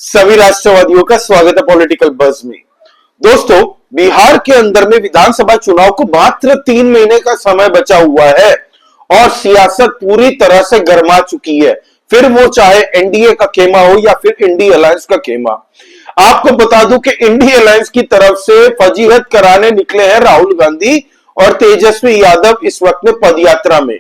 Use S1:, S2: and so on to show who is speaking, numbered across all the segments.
S1: सभी राष्ट्रवादियों का स्वागत है पॉलिटिकल बज में। दोस्तों, बिहार के अंदर में विधानसभा चुनाव को मात्र 3 महीने का समय बचा हुआ है और सियासत पूरी तरह से गर्मा चुकी है। फिर वो चाहे एनडीए का खेमा हो या फिर इंडी अलायंस का खेमा। आपको बता दूं कि इंडी अलायंस की तरफ से फजीहत कराने निकले हैं राहुल गांधी और तेजस्वी यादव इस वक्त में पदयात्रा में।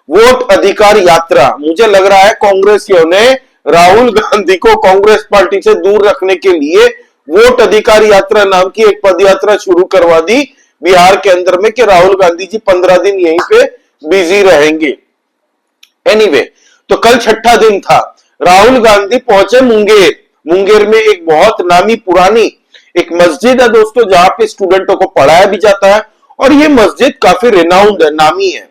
S1: वोट अधिकार यात्रा। मुझे लग रहा है कांग्रेसियों ने राहुल गांधी को कांग्रेस पार्टी से दूर रखने के लिए वोट अधिकार यात्रा नाम की एक पदयात्रा शुरू करवा दी बिहार के अंदर में कि राहुल गांधी जी 15 दिन यहीं पे बिजी रहेंगे। एनीवे, तो कल छठा दिन था। राहुल गांधी पहुंचे मुंगेर। मुंगेर में एक बहुत नामी पुरानी एक मस्जिद है दोस्तों, जहां पे स्टूडेंटों को पढ़ाया भी जाता है और ये मस्जिद काफी रिनाउंड है, नामी है।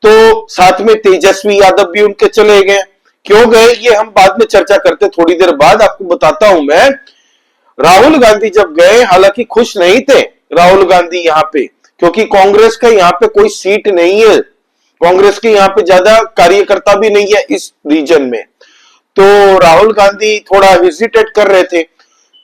S1: तो साथ में तेजस्वी यादव भी उनके चले गए। क्यों गए ये हम बाद में चर्चा करते, थोड़ी देर बाद आपको बताता हूं मैं। राहुल गांधी जब गए, हालांकि खुश नहीं थे राहुल गांधी यहां पे, क्योंकि कांग्रेस का यहां पे कोई सीट नहीं है। कांग्रेस के यहां पे ज्यादा कार्यकर्ता भी नहीं है इस रीजन में, तो राहुल गांधी थोड़ा हेजिटेट कर रहे थे।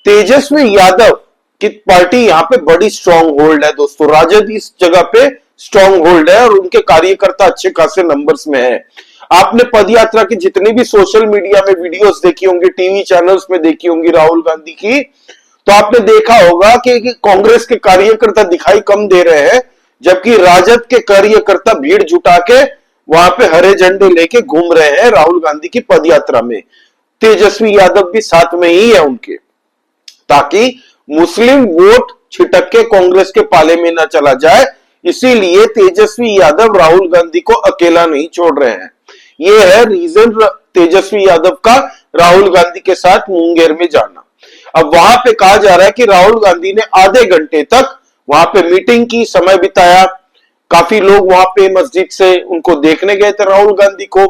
S1: तेजस्वी यादव की पार्टी यहां पे बड़ी स्ट्रांग होल्ड है दोस्तों। राजद इस जगह पे स्ट्रांग होल्ड है और उनके कार्यकर्ता अच्छे खासे नंबर्स में है। आपने पदयात्रा की जितनी भी सोशल मीडिया में वीडियोस देखी होंगी, टीवी चैनल्स में देखी होंगी राहुल गांधी की, तो आपने देखा होगा कि कांग्रेस के कार्यकर्ता दिखाई कम दे रहे हैं, जबकि राजद के कार्यकर्ता भीड़ जुटा के वहां पे हरे झंडे लेके घूम रहे हैं राहुल गांधी की पदयात्रा में। तेजस्वी यादव भी साथ में ही है उनके, ताकि मुस्लिम वोट छिटक के कांग्रेस के पाले में ना चला जाए। इसीलिए तेजस्वी यादव राहुल गांधी को अकेला नहीं छोड़ रहे हैं। ये है रीजन तेजस्वी यादव का राहुल गांधी के साथ मुंगेर में जाना। अब वहां पे कहा जा रहा है कि राहुल गांधी ने आधे घंटे तक वहां पे मीटिंग की, समय बिताया। काफी लोग वहां पे मस्जिद से उनको देखने गए थे राहुल गांधी को।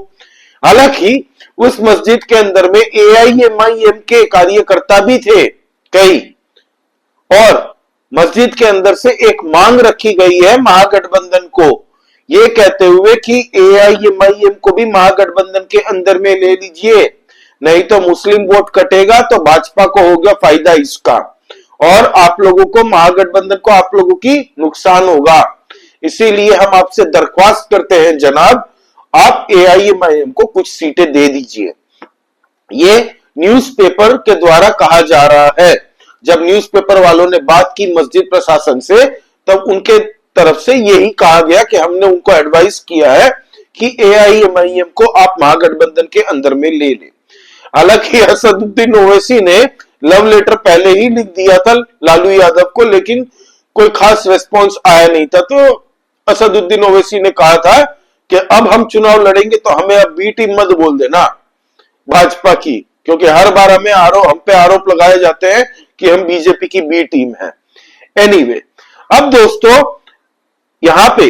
S1: हालांकि उस मस्जिद के अंदर में एआईएमआईएम के कार्यकर्ता भी थे कई, और मस्जिद के अंदर से एक मांग रखी गई है महागठबंधन को, ये कहते हुए कि एआईएमआईएम को भी महागठबंधन के अंदर में ले लीजिए, नहीं तो मुस्लिम वोट कटेगा तो भाजपा को होगा फायदा इसका, और आप लोगों को, महागठबंधन को, आप लोगों की नुकसान होगा। इसीलिए हम आपसे दरख्वास्त करते हैं जनाब, आप एआईएमआईएम को कुछ सीटें दे दीजिए। ये न्यूज़पेपर के द्वारा कहा जा रहा है। जब न्यूज़पेपर वालों ने बात की मस्जिद प्रशासन से, तब उनके तरफ से यही कहा गया कि हमने उनको एडवाइस किया है कि एआईएमआईएम को आप महागठबंधन के अंदर में ले लें। हालांकि असदुद्दीन ओवैसी ने लव लेटर पहले ही लिख दिया था लालू यादव को, लेकिन कोई खास रिस्पॉन्स आया नहीं था। तो असदुद्दीन ओवैसी ने कहा था कि अब हम चुनाव लड़ेंगे तो हमें अब बी टीम मत बोल देना भाजपा की, क्योंकि हर बार हम पे आरोप लगाए जाते हैं कि हम बीजेपी की बी टीम है। एनीवे, अब दोस्तों यहां पे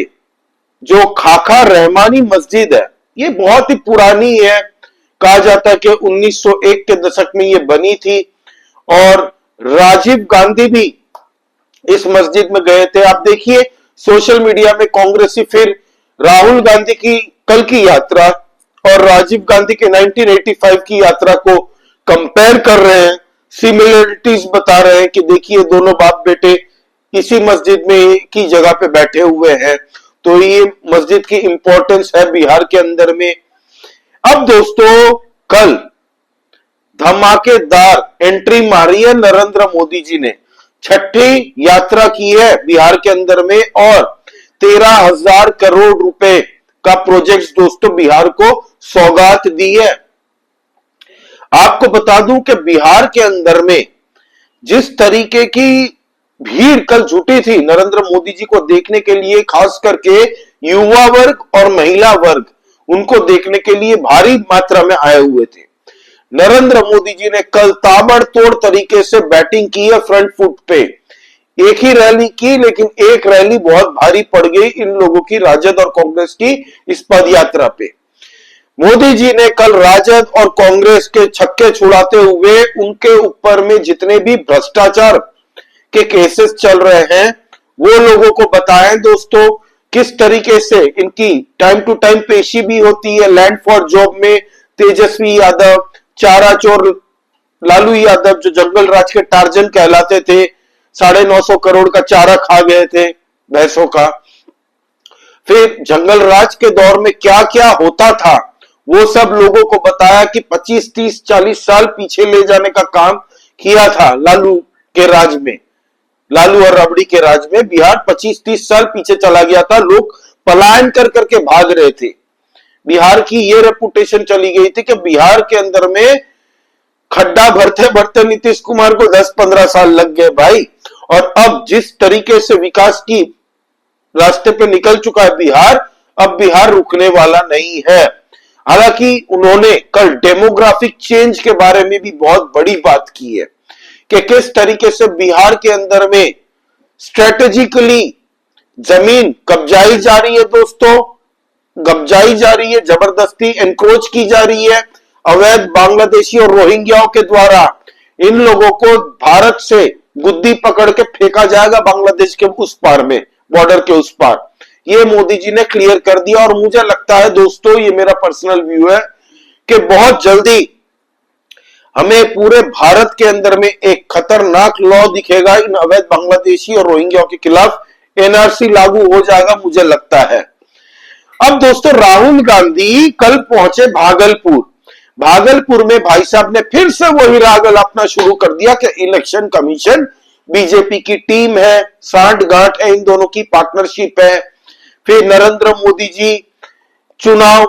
S1: जो खाखा रहमानी मस्जिद है, ये बहुत ही पुरानी है। कहा जाता है कि 1901 के दशक में ये बनी थी और राजीव गांधी भी इस मस्जिद में गए थे। आप देखिए सोशल मीडिया में कांग्रेसी फिर राहुल गांधी की कल की यात्रा और राजीव गांधी के 1985 की यात्रा को कंपेयर कर रहे हैं, सिमिलरिटीज बता रहे हैं कि देखिए दोनों बाप बेटे इसी मस्जिद में की जगह पे बैठे हुए हैं। तो ये मस्जिद की इंपॉर्टेंस है बिहार के अंदर में। अब दोस्तों कल धमाकेदार एंट्री मारी है नरेंद्र मोदी जी ने। छठी यात्रा की है बिहार के अंदर में और 13,000 करोड़ रुपए का प्रोजेक्ट दोस्तों बिहार को सौगात दी है। आपको बता दूं कि बिहार के अंदर में जिस तरीके की भीड़ कल जुटी थी नरेंद्र मोदी जी को देखने के लिए, खास करके युवा वर्ग और महिला वर्ग उनको देखने के लिए भारी मात्रा में आए हुए थे। नरेंद्र मोदी जी ने कल ताबड़तोड़ तरीके से बैटिंग की है फ्रंट फुट पे। एक ही रैली की, लेकिन एक रैली बहुत भारी पड़ गई इन लोगों की, राजद और कांग्रेस की, इस पदयात्रा पे। मोदी जी ने कल राजद और कांग्रेस के छक्के छुड़ाते हुए उनके ऊपर में जितने भी भ्रष्टाचार के केसेस चल रहे हैं वो लोगों को बताएं दोस्तों, किस तरीके से इनकी टाइम टू टाइम पेशी भी होती है। लैंड फॉर जॉब में तेजस्वी यादव, चारा चोर लालू यादव जो जंगल राज के टार्जन कहलाते थे, 950 करोड़ का चारा खा गए थे भैंसों का। फिर जंगल राज के दौर में क्या क्या होता था वो सब लोगों को बताया कि 25, 30, 40 साल पीछे ले जाने का काम किया था लालू के राज में। लालू और रबड़ी के राज में बिहार 25-30 साल पीछे चला गया था। लोग पलायन कर करके भाग रहे थे। बिहार की ये रेपुटेशन चली गई थी कि बिहार के अंदर में खड्डा भरते भरते नीतीश कुमार को 10-15 साल लग गए भाई। और अब जिस तरीके से विकास की रास्ते पे निकल चुका है बिहार, अब बिहार रुकने वाला नहीं है। हालांकि उन्होंने कल डेमोग्राफिक चेंज के बारे में भी बहुत बड़ी बात की है कि किस तरीके से बिहार के अंदर में स्ट्रेटेजिकली जमीन कब्जाई जा रही है दोस्तों, कब्जाई जा रही है, जबरदस्ती एनक्रोच की जा रही है अवैध बांग्लादेशी और रोहिंग्याओं के द्वारा। इन लोगों को भारत से गुद्दी पकड़ के फेंका जाएगा बांग्लादेश के उस पार में, बॉर्डर के उस पार। ये मोदी जी ने क्लियर कर दिया। और मुझे लगता है दोस्तों, ये मेरा पर्सनल व्यू है कि बहुत जल्दी हमें पूरे भारत के अंदर में एक खतरनाक लॉ दिखेगा इन अवैध बांग्लादेशी और रोहिंग्याओं के खिलाफ। एनआरसी लागू हो जाएगा मुझे लगता है। अब दोस्तों, राहुल गांधी कल पहुंचे भागलपुर। भागलपुर में भाई साहब ने फिर से वही राग अलापना शुरू कर दिया कि इलेक्शन कमीशन बीजेपी की टीम है, सांठ-गांठ है, इन दोनों की पार्टनरशिप है। फिर नरेंद्र मोदी जी चुनाव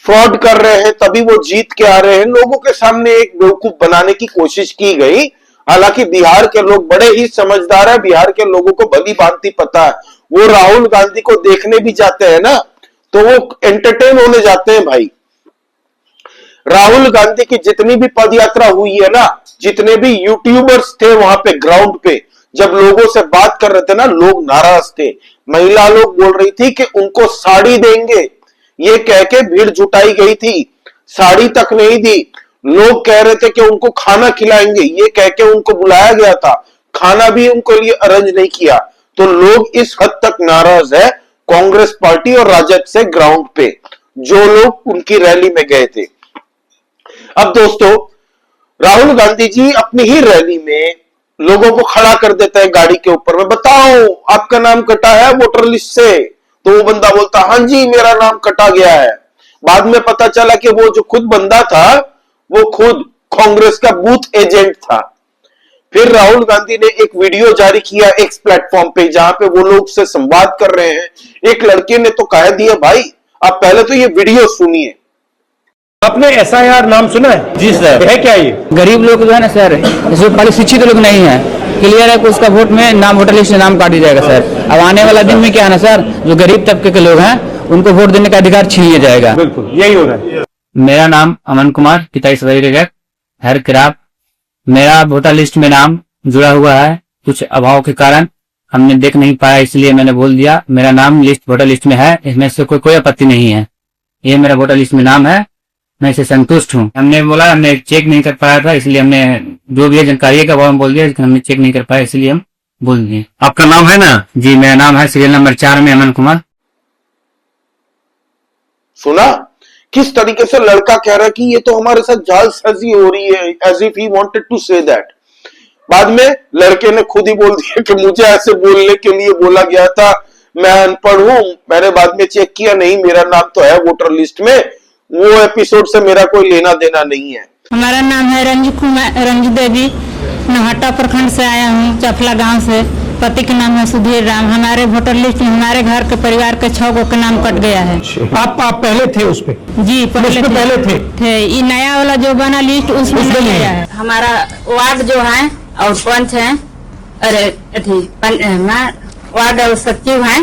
S1: फ्रॉड कर रहे हैं तभी वो जीत के आ रहे हैं। लोगों के सामने एक बेवकूफ बनाने की कोशिश की गई। हालांकि बिहार के लोग बड़े ही समझदार है, बिहार के लोगों को भली भांति पता है। वो राहुल गांधी को देखने भी जाते हैं ना, तो वो एंटरटेन होने जाते हैं भाई। राहुल गांधी की जितनी भी पद यात्रा हुई है ना, जितने भी यूट्यूबर्स थे वहां पे ग्राउंड पे, जब लोगों से बात कर रहे थे ना, लोग नाराज थे। महिला लोग बोल रही थी कि उनको साड़ी देंगे, ये कह के भीड़ जुटाई गई थी। साड़ी तक नहीं दी। लोग कह रहे थे कि उनको खाना खिलाएंगे, ये कह के उनको बुलाया गया था, खाना भी उनके लिए अरेंज नहीं किया। तो लोग इस हद तक नाराज है कांग्रेस पार्टी और राजद से ग्राउंड पे, जो लोग उनकी रैली में गए थे। अब दोस्तों, राहुल गांधी जी अपनी ही रैली में लोगों को खड़ा कर देते हैं गाड़ी के ऊपर में, बताओ आपका नाम कटा है वोटर लिस्ट से। तो वो बंदा बोलता हाँ जी मेरा नाम कटा गया है। बाद में पता चला कि वो जो खुद बंदा था वो खुद कांग्रेस का बूथ एजेंट था। फिर राहुल गांधी ने एक वीडियो जारी किया एक्स प्लेटफॉर्म पे, जहां पे वो लोग से संवाद कर रहे हैं। एक लड़के ने तो कह दिया भाई आप पहले तो ये वीडियो सुनिए।
S2: आपने SIR नाम सुना है?
S3: जी सर।
S2: है क्या ये?
S3: गरीब लोग जो है ना सर, जो पहले शिक्षित लोग नहीं है, क्लियर है कि उसका वोट में नाम वोटर लिस्ट में नाम काट दिया जाएगा सर। अब आने वाला दिन में क्या है ना सर, जो गरीब तबके के लोग हैं उनको वोट देने का अधिकार छीन लिया जाएगा।
S2: बिल्कुल यही हो रहा है।
S3: मेरा नाम अमन कुमार, पिता हर किराब। मेरा वोटर लिस्ट में नाम जुड़ा हुआ है, कुछ अभाव के कारण हमने देख नहीं पाया, इसलिए मैंने बोल दिया मेरा नाम वोटर लिस्ट में है। इसमें से कोई आपत्ति नहीं है, ये मेरा वोटर लिस्ट में नाम है, मैं इसे संतुष्ट हूँ। हमने बोला हमने चेक नहीं कर पाया था, इसलिए हमने जो भी जानकारी है वो हम बोल दिया, हमने चेक नहीं कर पाया इसलिए हम बोल दिए।
S4: आपका नाम है ना?
S3: जी मेरा नाम है सीरियल नंबर 4 में अमन कुमार।
S1: सुना किस तरीके से लड़का कह रहा है कि ये तो हमारे साथ जालसाजी हो रही है, as if he wanted to say that. बाद में लड़के ने खुद ही बोल दिया कि मुझे ऐसे बोलने के लिए बोला गया था, मैं अनपढ़ हूं, मैंने बाद में चेक किया, नहीं मेरा नाम तो है वोटर लिस्ट में, वो एपिसोड से मेरा कोई लेना देना नहीं है।
S5: हमारा नाम है रंजू देवी, नौहट्टा प्रखंड से आया हूँ, चफला गांव से। पति का नाम है सुधीर राम। हमारे वोटर लिस्ट में हमारे घर के परिवार के 6 गो का नाम कट गया है।
S2: आप पहले थे उस पे?
S5: जी
S2: पहले थे।
S5: ये नया वाला जो बना लिस्ट उसमें नहीं आया है। हमारा वार्ड जो है और पंच है, वार्ड और सचिव है,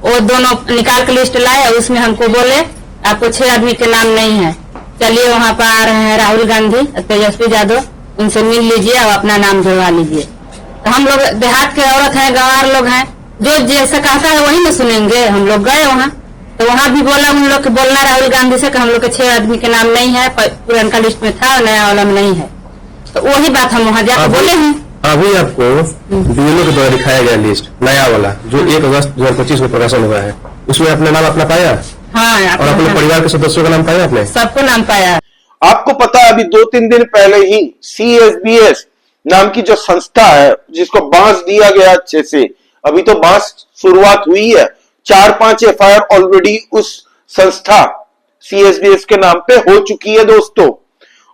S5: वो दोनों निकाल के लिस्ट लाए, उसमें हमको बोले आपको 6 आदमी के नाम नहीं है। चलिए वहाँ पर आ रहे हैं राहुल गांधी, तेजस्वी यादव, उनसे मिल लीजिए और अपना नाम जुड़वा लीजिए। तो हम लोग देहात के औरत हैं, गंवार लोग हैं, जो जैसा कहता है वही ना सुनेंगे। हम लोग गए वहाँ, तो वहाँ भी बोला उन लोग के बोलना राहुल गांधी से कि हम लोग के 6 आदमी के नाम नहीं है, पुराना लिस्ट में था, नया वाला में नहीं है। तो वही बात हम वहाँ जाकर बोले हैं।
S4: अभी आपको बीएलओ के द्वारा दिखाया गया लिस्ट नया वाला जो 1 अगस्त 2025 को प्रकाशन हुआ है, उसमें अपना नाम अपना पाया?
S5: हाँ,
S4: और अपने परिवार के सदस्यों का नाम पाया आपने?
S5: सबको नाम पाया।
S1: आपको पता है अभी 2-3 दिन पहले ही CSBS नाम की जो संस्था है जिसको बांस दिया गया अच्छे से, अभी तो बांस शुरुआत हुई है, 4-5 FIR ऑलरेडी उस संस्था CSBS के नाम पे हो चुकी है दोस्तों।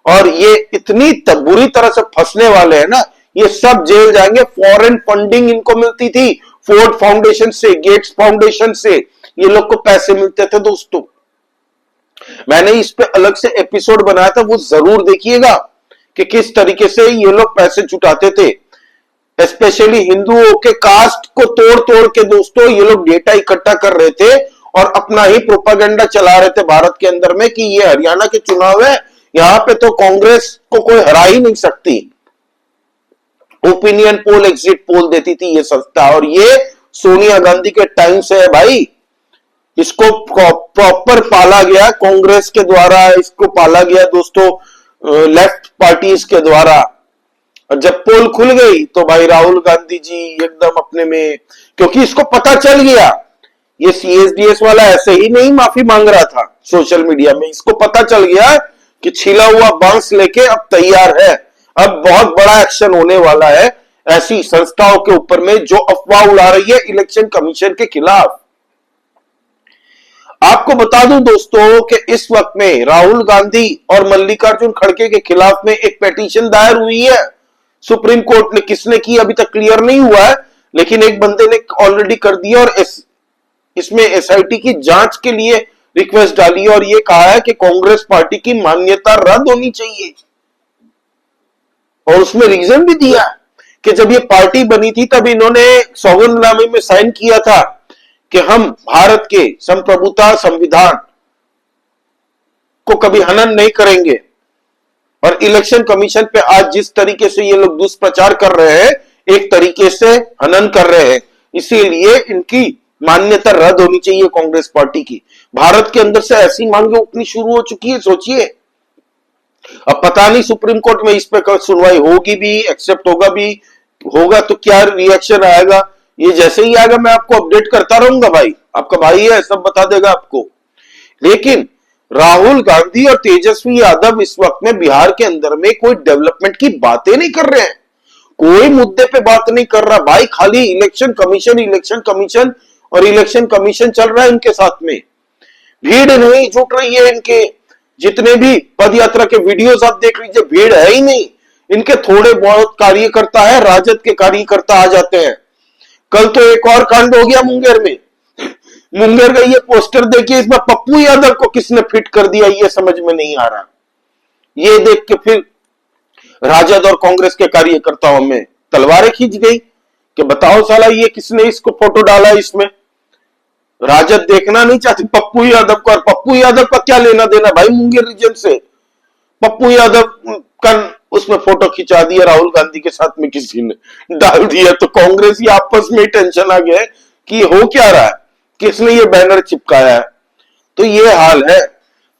S1: और ये इतनी बुरी तरह से फंसने वाले हैं ना, ये सब जेल जाएंगे। फॉरेन फंडिंग इनको मिलती थी, फोर्ड फाउंडेशन से, गेट्स फाउंडेशन से ये लोग को पैसे मिलते थे दोस्तों। मैंने इस पे अलग से एपिसोड बनाया था, वो जरूर देखिएगा कि किस तरीके से ये लोग पैसे जुटाते थे। स्पेशली हिंदुओं के कास्ट को तोड़ तोड़ के दोस्तों ये लोग डेटा इकट्ठा कर रहे थे और अपना ही प्रोपागेंडा चला रहे थे भारत के अंदर में कि ये हरियाणा के चुनाव है, यहां पे तो कांग्रेस को कोई हरा ही नहीं सकती। ओपिनियन पोल, एग्जिट पोल देती थी ये संस्था, और ये सोनिया गांधी के टाइम से है भाई। इसको प्रॉपर पाला गया कांग्रेस के द्वारा, इसको पाला गया दोस्तों लेफ्ट पार्टीज के द्वारा। और जब पोल खुल गई तो भाई राहुल गांधी जी एकदम अपने में, क्योंकि इसको पता चल गया ये CSDS वाला ऐसे ही नहीं माफी मांग रहा था सोशल मीडिया में, इसको पता चल गया कि छिला हुआ बांस लेके अब तैयार है, अब बहुत बड़ा एक्शन होने वाला है ऐसी संस्थाओं के ऊपर में जो अफवाह उड़ा रही है इलेक्शन कमीशन के खिलाफ। आपको बता दूं दोस्तों कि इस वक्त में राहुल गांधी और मल्लिकार्जुन खड़गे के खिलाफ में एक पिटीशन दायर हुई है सुप्रीम कोर्ट ने। किसने की अभी तक क्लियर नहीं हुआ है, लेकिन एक बंदे ने ऑलरेडी कर दिया और इसमें SIT की जांच के लिए रिक्वेस्ट डाली और ये कहा है कि कांग्रेस पार्टी की मान्यता रद्द होनी चाहिए। और उसमें रीजन भी दिया कि जब ये पार्टी बनी थी तब इन्होंने सौगंधनामे में साइन किया था कि हम भारत के संप्रभुता संविधान को कभी हनन नहीं करेंगे। और इलेक्शन कमीशन पे आज जिस तरीके से ये लोग दुष्प्रचार कर रहे हैं, एक तरीके से हनन कर रहे हैं, इसीलिए इनकी मान्यता रद्द होनी चाहिए कांग्रेस पार्टी की। भारत के अंदर से ऐसी मांगे उठनी शुरू हो चुकी है, सोचिए। अब पता नहीं सुप्रीम कोर्ट में इस पे सुनवाई होगी भी, एक्सेप्ट होगा तो क्या रिएक्शन आएगा। ये जैसे ही आएगा मैं आपको अपडेट करता रहूंगा भाई, आपका भाई है, सब बता देगा आपको। लेकिन राहुल गांधी और तेजस्वी यादव इस वक्त में बिहार के अंदर में कोई डेवलपमेंट की बातें नहीं कर रहे हैं, कोई मुद्दे पे बात नहीं कर रहा भाई, खाली इलेक्शन कमीशन और इलेक्शन कमीशन चल रहा है इनके साथ में। भीड़ नहीं जुट रही है इनके, जितने भी पद यात्रा के वीडियोस आप देख लीजिए, भीड़ है ही नहीं। इनके थोड़े बहुत कार्यकर्ता है, राजद के कार्यकर्ता आ जाते हैं। कल तो एक और कांड हो गया मुंगेर में, मुंगेर का ये पोस्टर देखिए, इसमें पप्पू यादव को किसने फिट कर दिया ये समझ में नहीं आ रहा। ये देख के फिर राजद और कांग्रेस के कार्यकर्ताओं में तलवारें खींच गई कि बताओ साला ये किसने इसको फोटो डाला इसमें। राजद देखना नहीं चाहती पप्पू यादव को, और पप्पू यादव का क्या लेना देना भाई मुंगेर रीजन से। पप्पू यादव का उसमें फोटो खिंचा दिया राहुल गांधी के साथ में किसी ने डाल दिया, तो कांग्रेस ही आपस में टेंशन आ गया कि हो क्या रहा है, किसने ये बैनर चिपकाया है। तो ये हाल है।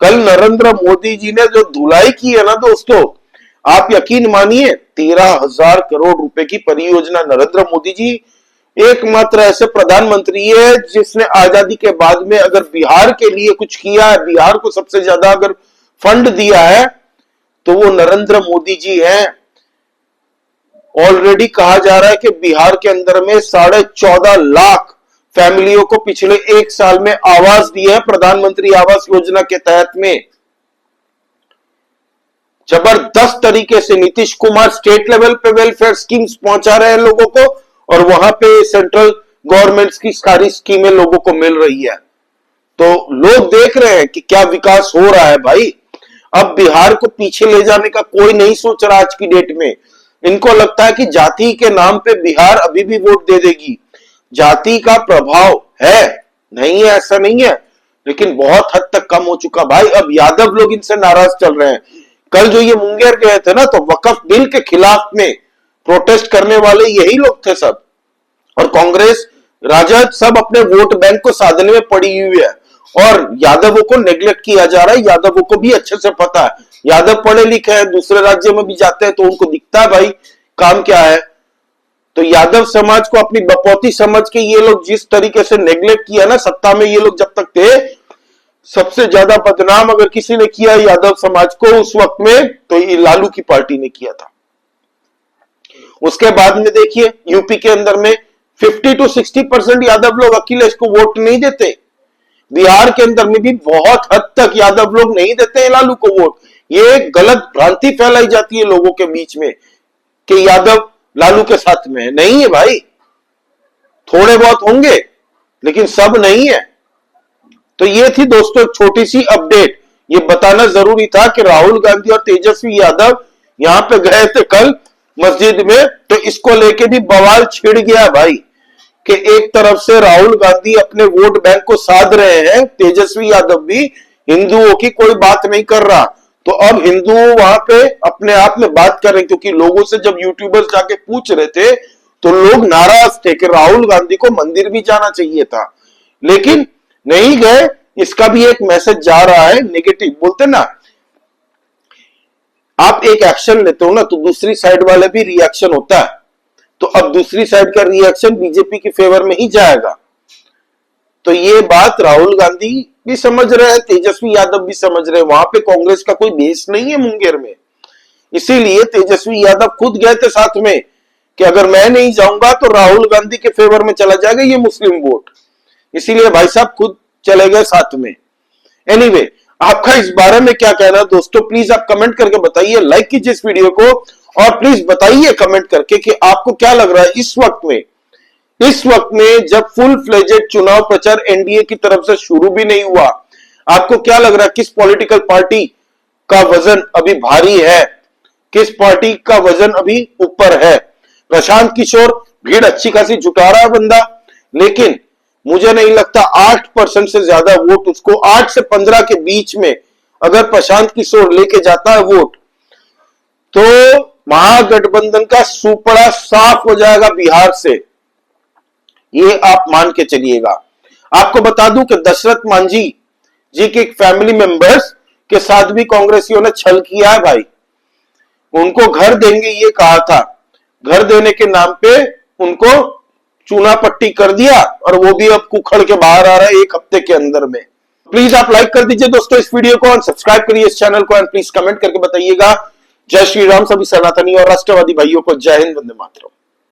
S1: कल नरेंद्र मोदी जी ने जो धुलाई की है ना दोस्तों, आप यकीन मानिए 13,000 करोड़ रुपए की परियोजना। नरेंद्र मोदी जी एकमात्र ऐसे प्रधानमंत्री है जिसने आजादी के बाद में अगर बिहार के लिए कुछ किया है, बिहार को सबसे ज्यादा अगर फंड दिया है तो वो नरेंद्र मोदी जी हैं। ऑलरेडी कहा जा रहा है कि बिहार के अंदर में 14.5 लाख फैमिलियों को पिछले 1 साल में आवास दिए है प्रधानमंत्री आवास योजना के तहत में। जबरदस्त तरीके से नीतीश कुमार स्टेट लेवल पे वेलफेयर स्कीम्स पहुंचा रहे हैं लोगों को, और वहां पे सेंट्रल गवर्नमेंट की सारी स्कीमें लोगों को मिल रही है। तो लोग देख रहे हैं कि क्या विकास हो रहा है भाई। अब बिहार को पीछे ले जाने का कोई नहीं सोच रहा आज की डेट में। इनको लगता है कि जाति के नाम पे बिहार अभी भी वोट दे देगी। जाति का प्रभाव है, नहीं है ऐसा नहीं है, लेकिन बहुत हद तक कम हो चुका भाई। अब यादव लोग इनसे नाराज चल रहे हैं। कल जो ये मुंगेर गए थे ना, तो वक्फ बिल के खिलाफ में प्रोटेस्ट करने वाले यही लोग थे सब, और कांग्रेस राजद सब अपने वोट बैंक को साधने में पड़ी हुई है, और यादवों को नेग्लेक्ट किया जा रहा है। यादवों को भी अच्छे से पता है, यादव पढ़े लिखे हैं, दूसरे राज्य में भी जाते हैं तो उनको दिखता है भाई काम क्या है। तो यादव समाज को अपनी बपौती समझ के ये लोग जिस तरीके से नेग्लेक्ट किया ना, सत्ता में ये लोग जब तक थे सबसे ज्यादा बदनाम अगर किसी ने किया यादव समाज को उस वक्त में, तो ये लालू की पार्टी ने किया था। उसके बाद में देखिए यूपी के अंदर में 50 to 60% यादव लोग अखिलेश को वोट नहीं देते। बिहार के अंदर में भी बहुत हद तक यादव लोग नहीं देते हैं लालू को वोट। ये एक गलत भ्रांति फैलाई जाती है लोगों के बीच में कि यादव लालू के साथ में है। नहीं है भाई, थोड़े बहुत होंगे लेकिन सब नहीं है। तो ये थी दोस्तों एक छोटी सी अपडेट। ये बताना जरूरी था कि राहुल गांधी और तेजस्वी यादव यहां पे गए थे कल मस्जिद में, तो इसको लेके भी बवाल छिड़ गया भाई कि एक तरफ से राहुल गांधी अपने वोट बैंक को साध रहे हैं, तेजस्वी यादव भी हिंदुओं की कोई बात नहीं कर रहा। तो अब हिंदू वहां पे अपने आप में बात कर रहे हैं, क्योंकि लोगों से जब यूट्यूबर्स जाके पूछ रहे थे तो लोग नाराज थे कि राहुल गांधी को मंदिर भी जाना चाहिए था, लेकिन नहीं गए। इसका भी एक मैसेज जा रहा है नेगेटिव। बोलते ना आप एक एक्शन लेते हो ना तो दूसरी साइड वाले भी रिएक्शन होता है, तो अब दूसरी साइड का रिएक्शन बीजेपी के फेवर में ही जाएगा। तो ये बात राहुल गांधी भी समझ रहे हैं, तेजस्वी यादव भी समझ रहे हैं। वहां पे कांग्रेस का कोई बेस नहीं है मुंगेर में, इसीलिए तेजस्वी यादव खुद गए थे साथ में कि अगर मैं नहीं जाऊंगा तो राहुल गांधी के फेवर में चला जाएगा ये मुस्लिम वोट, इसीलिए भाई साहब खुद चले गए साथ में। एनीवे, आपका इस बारे में क्या कहना है दोस्तों, प्लीज आप कमेंट करके बताइए। लाइक कीजिए इस वीडियो को और प्लीज बताइए कमेंट करके कि आपको क्या लग रहा है इस वक्त में जब फुल फ्लेजेड चुनाव प्रचार एनडीए की तरफ से शुरू भी नहीं हुआ, आपको क्या लग रहा है किस पॉलिटिकल पार्टी का वजन अभी भारी है, किस पार्टी का वजन अभी ऊपर है? प्रशांत किशोर भीड़ अच्छी खासी जुटा रहा है बंदा, लेकिन मुझे नहीं लगता 8% से ज्यादा वोट उसको, 8 से 15 के बीच में अगर प्रशांत किशोर लेके जाता है वोट तो महागठबंधन का सुपड़ा साफ हो जाएगा बिहार से, ये आप मान के चलिएगा। आपको बता दूं कि दशरथ मांझी जी के फैमिली मेंबर्स के साथ भी कांग्रेसियों ने छल किया है भाई। उनको घर देंगे ये कहा था, घर देने के नाम पे उनको चूना पट्टी कर दिया और वो भी अब कुखड़ के बाहर आ रहा है 1 हफ्ते के अंदर में। प्लीज आप लाइक कर दीजिए दोस्तों इस वीडियो को और सब्सक्राइब करिए इस चैनल को एंड प्लीज कमेंट करके बताइएगा। जय श्री राम सभी सनातनी और राष्ट्रवादी भाइयों को। जय हिंद, वंदे मातरम।